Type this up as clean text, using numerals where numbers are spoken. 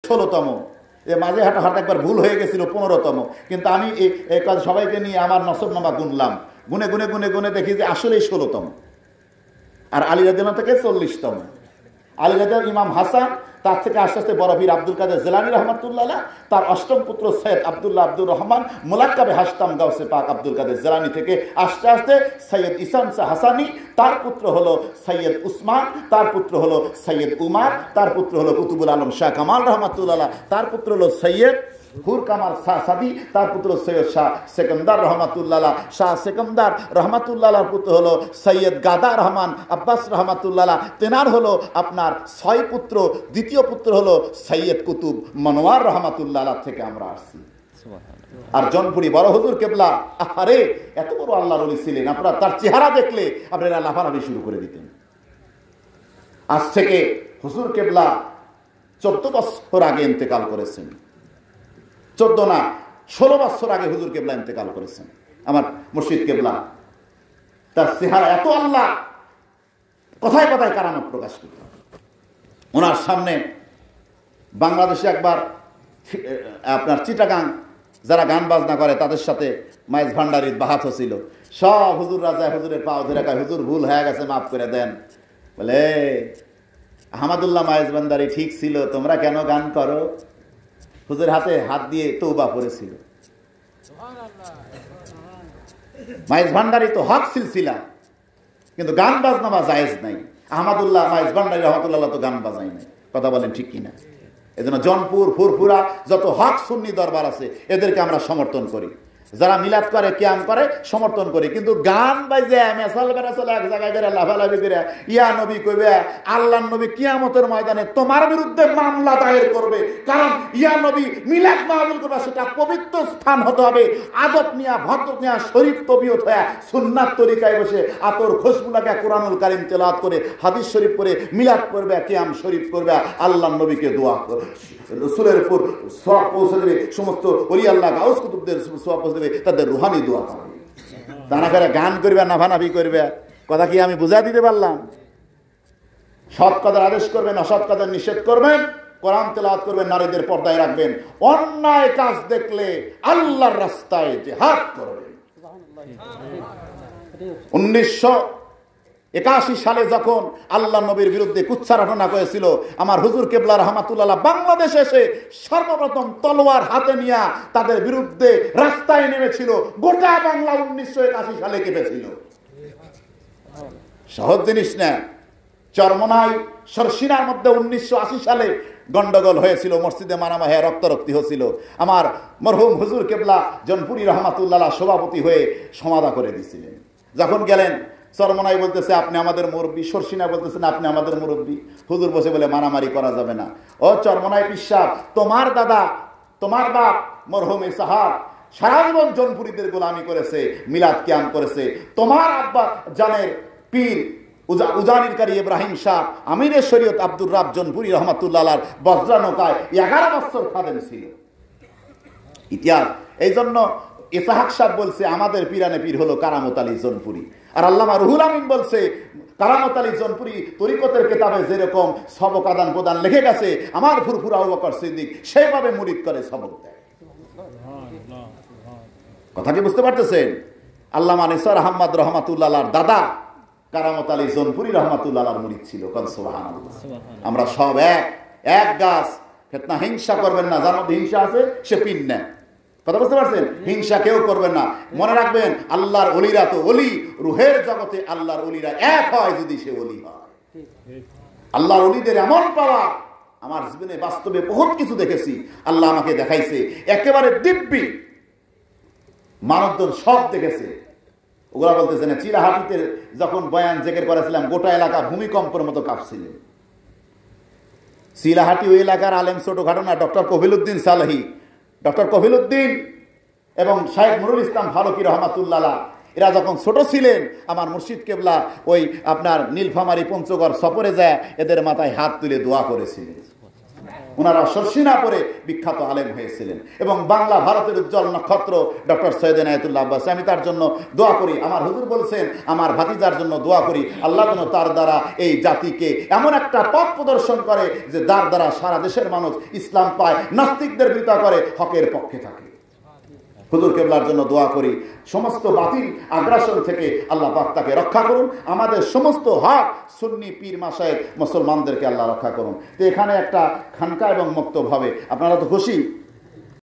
16তম, এ মাঝে হাঁটা হাঁটা একবার ভুল হয়ে গেছিল 15তম, কিন্তু আমি এই কাজ সবাইকে নিয়ে আমার নসবনামা গুনলাম, গুনে গুনে গুনে গুনে দেখি যে আসলেই 16তম। আর আলী রাদিয়াল্লাহু থেকে 40তম। আলী রাদিয়াল্লাহু ইমাম হাসান, তার থেকে আস্তে আস্তে বড় পীর আব্দুল কাদের জিলানী রহমাতুল্লাহ আলাইহ, তার অষ্টম পুত্র সৈয়দ আব্দুল্লাহ আব্দুর রহমান মুলাক্কাবে হাসতাম গাউসে পাক আব্দুল কাদের জিলানী থেকে আস্তে আস্তে সৈয়দ ইসাম শাহ হাসানি, তার পুত্র হলো সৈয়দ উসমান, তার পুত্র হলো সৈয়দ উমার, তার পুত্র হলো কুতুবুল আলম শাহ কামাল রহমাতুল্লাহ আলাইহ, তার পুত্র হলো সৈয়দ হুর কামাল শাহ সাদি, তার পুত্র সৈয়দ শাহ সেকন্দার রহমাতুল্লাহ আলাইহ, শাহ সেকন্দার রহমাতুল্লাহ আলাইহর পুত্র হলো সৈয়দ গাদা রহমান আব্বাস রহমাতুল্লাহ আলাইহ, তেনার হলো আপনার 6 পুত্র, দ্বিতীয় পুত্র হলো সৈয়দ কুতুব মনোয়ার রহমাতুল্লাহ আলাইহ থেকে আমরা আসছি। আর জনপুরি বড় হুজুর কেবলা, আরে এত বড় আল্লাহর ওলি ছিলেন, আপনারা তার চেহারা দেখলে আপনারা লাফালাফি শুরু করে দিতেন। আজ থেকে হুজুর কেবলা 14 বছর আগে ইন্তেকাল করেছেন, 14 না 16 বছর আগে হুজুর কেবলা ইন্তেকাল করেছেন। আমার মুর্শিদ কেবলা, তার চেহারা এত আল্লাহ, কথায় কথায় কারামত প্রকাশ পেত। ওনার সামনে বাংলাদেশে একবার আপনার চিটাগাং যারা গান বাজনা করে তাদের সাথে মাইজ ভান্ডারির বাহাত ছিল, সব হুজুর রাজা হুজুরের পাও ধরে কয়, হুজুর ভুল হয়ে গেছে, মাফ করে দেন। বলে আহমদুল্লাহ মাইজ ভান্ডারি ঠিক ছিল, তোমরা কেন গান করো? হুজুর হাতে হাত দিয়ে তওবা করেছিল। মাইজ ভান্ডারি তো হক সিলসিলা, কিন্তু গান বাজনা বা জায়েজ নাই। আহমদুল্লাহ মাইজ ভান্ডারি রহমতুল্লাহ তো গান বাজাই নাই, কথা বলেন ঠিক কিনা? এজন্য জনপুর ফুরফুরা যত হক সুন্নি দরবার আছে এদেরকে আমরা সমর্থন করি, যারা মিলাদ করে কিয়াম করে সমর্থন করি, কিন্তু গান বাজে মেসাল বেরাসাল এক জায়গায় বেরা লাফালাফি করে ইয়া নবী কইবে, আল্লাহ নবী কিয়ামতের ময়দানে তোমার বিরুদ্ধে মামলা দায়ের করবে, কারণ ইয়া নবী মিলাদ মাহফিল করবে, সেটা পবিত্র স্থান হতে হবে, আদব নিয়া ভদ্র নিয়া শরীফ তবিয়ত হয়ে সুন্নাত তরিকায় বসে আতর খুশবু লাগা কোরআনুল কারীম তেলাওয়াত করে হাদিস শরীফ পড়ে মিলাদ করবে, কিয়াম শরীফ করবে, আল্লাহ নবীকে দোয়া করবে, রাসূলের উপর সওয়াব পৌঁছে দেবে, সমস্ত ওলি আল্লাহ গাউস কুতুবদের সওয়াব পৌঁছে দেবে, তাদের রুহানি দোয়া করবে। দানা করে গান করবে, নাফানাফি করবে, কথা কি আমি বুঝা দিতে পারলাম? সৎ কাজের আদেশ করবেন, অসৎ কাজের নিষেধ করবেন, কোরআন তেলাওয়াত করবেন, নারীদের পর্দায় রাখবেন, অন্যায় কাজ দেখলে আল্লাহর রাস্তায় জিহাদ করবেন। 1981 সালে যখন আল্লাহ নবীর বিরুদ্ধে কুচ্ছারটনা করেছিল, আমার হুজুর কেবলা রহমাতুল্লাহ বাংলাদেশে এসে সর্বপ্রথম তলোয়ার হাতে নিয়ে তাদের বিরুদ্ধে রাস্তায় নেমেছিল। গোটা বাংলা 1981 সালে কেঁপেছিল। সহজ জিনিস না। চরমনাই সরসিনার মধ্যে 1980 সালে গন্ডগোল হয়েছিল, মসজিদে মারামারি রক্তারক্তি হয়েছিল। আমার মরহুম হুজুর কেবলা জনপুরি রহমাতুল্লাহ সভাপতি হয়ে সমাধা করে দিয়েছিলেন। যখন গেলেন চরমনাই বলতেছে আপনি আমাদের মুরব্বী, সরসিনা বলতেছেন আপনি আমাদের মুরব্বী। হুজুর বসে বলে মারামারি করা যাবে না। ও চরমনাই পিসাব, তোমার দাদা তোমার বাপ মরহুম সাহাব সারা জীবন জনপুরীদের গোলামি করেছে, মিলাদ কিয়াম করেছে। তোমার আব্বা জানের পীর উজানিরকারী ইব্রাহিম শাহ আমিরের শরীয়ত আব্দুর রাব জনপুরি রহমাতুল্লাহ আলাইহির বজ্রানৌকায় 11 বছর খাদেম ছিল। ইতিহাস এই জন্য ইসহাক সাহেব বলছে আমাদের পীরানে পীর হলো কারামত আলী জনপুরি, আর আল্লামা রুহুল আমিন বলছে কারামত আলী জনপুরি তরিকতের কিতাবে যেরকম সবক আদান প্রদান লিখে গেছে, আমার ফুরফুরা আবু বকর সিদ্দিক সেইভাবে মুরিদ করে সবক দেয়। কথা কি বুঝতে পারতেছেন? আল্লামা নিসার আহমদ রহমাতুল্লাহ আলাইহির দাদা কারামত আলী জনপুরি রহমাতুল্লাহ আলাইহির মুরিদ ছিল। সুবহানাল্লাহ। আমরা সব এক গাছ। ফিতনা হিংসা করবেন না, যার মধ্যে হিংসা আছে সে পিন না। কথা বুঝতে পারছেন? হিংসা কেউ করবেন না। মনে রাখবেন আল্লাহর ওলিরা তো ওলি, রুহের জগতে আল্লাহর ওলিরা এক হয় যদি সে ওলি হয়। আল্লাহর ওলিদের এমন পাওয়া আমার জীবনে বাস্তবে বহুত কিছু দেখেছি, আল্লাহ আমাকে দেখাইছে। একেবারে দিব্যি মানবদন সব দেখেছে। ওগুলা বলতেছে না, চিলাহাটিতে যখন বয়ান জেকের করেছিলাম গোটা এলাকা ভূমিকম্পের মতো কাঁপছিল। চিলাহাটি ওই এলাকার আলেম ছোটখাটো না, ডক্টর কফিলউদ্দিন সালাহি, ডক্টর কফিলউদ্দিন এবং শাইখ নুরুল ইসলাম ফারুকী রহমাতুল্লাহ এরা যখন ছোট ছিলেন, আমার মুর্শিদ কেবলা ওই আপনার নীলফামারী পঞ্চগড় সফরে যায় এদের মাথায় হাত তুলে দোয়া করেছিলেন। ওনারা সর্ষি না পরে বিখ্যাত আলেম হয়েছিলেন এবং বাংলা ভারতের উজ্জ্বল নক্ষত্র ডক্টর সৈয়দ এনায়েতুল্লাহ আব্বাসী। আমি তার জন্য দোয়া করি, আমার হুজুর বলছেন আমার ভাতিজার জন্য দোয়া করি, আল্লাহ যেন তার দ্বারা এই জাতিকে এমন একটা পথ প্রদর্শন করে যে যার দ্বারা সারা দেশের মানুষ ইসলাম পায়, নাস্তিকদের বিরোধিতা করে, হকের পক্ষে থাকে। হুজুর কেবলার জন্য দোয়া করি, সমস্ত বাতিল আগ্রাসন থেকে আল্লাহ পাক তাকে রক্ষা করুন, আমাদের সমস্ত হক সুন্নি পীর মাশায়েখ মুসলমানদেরকে আল্লাহ রক্ষা করুন। তো এখানে একটা খানকা এবং মক্তব হবে, আপনারা তো খুশি?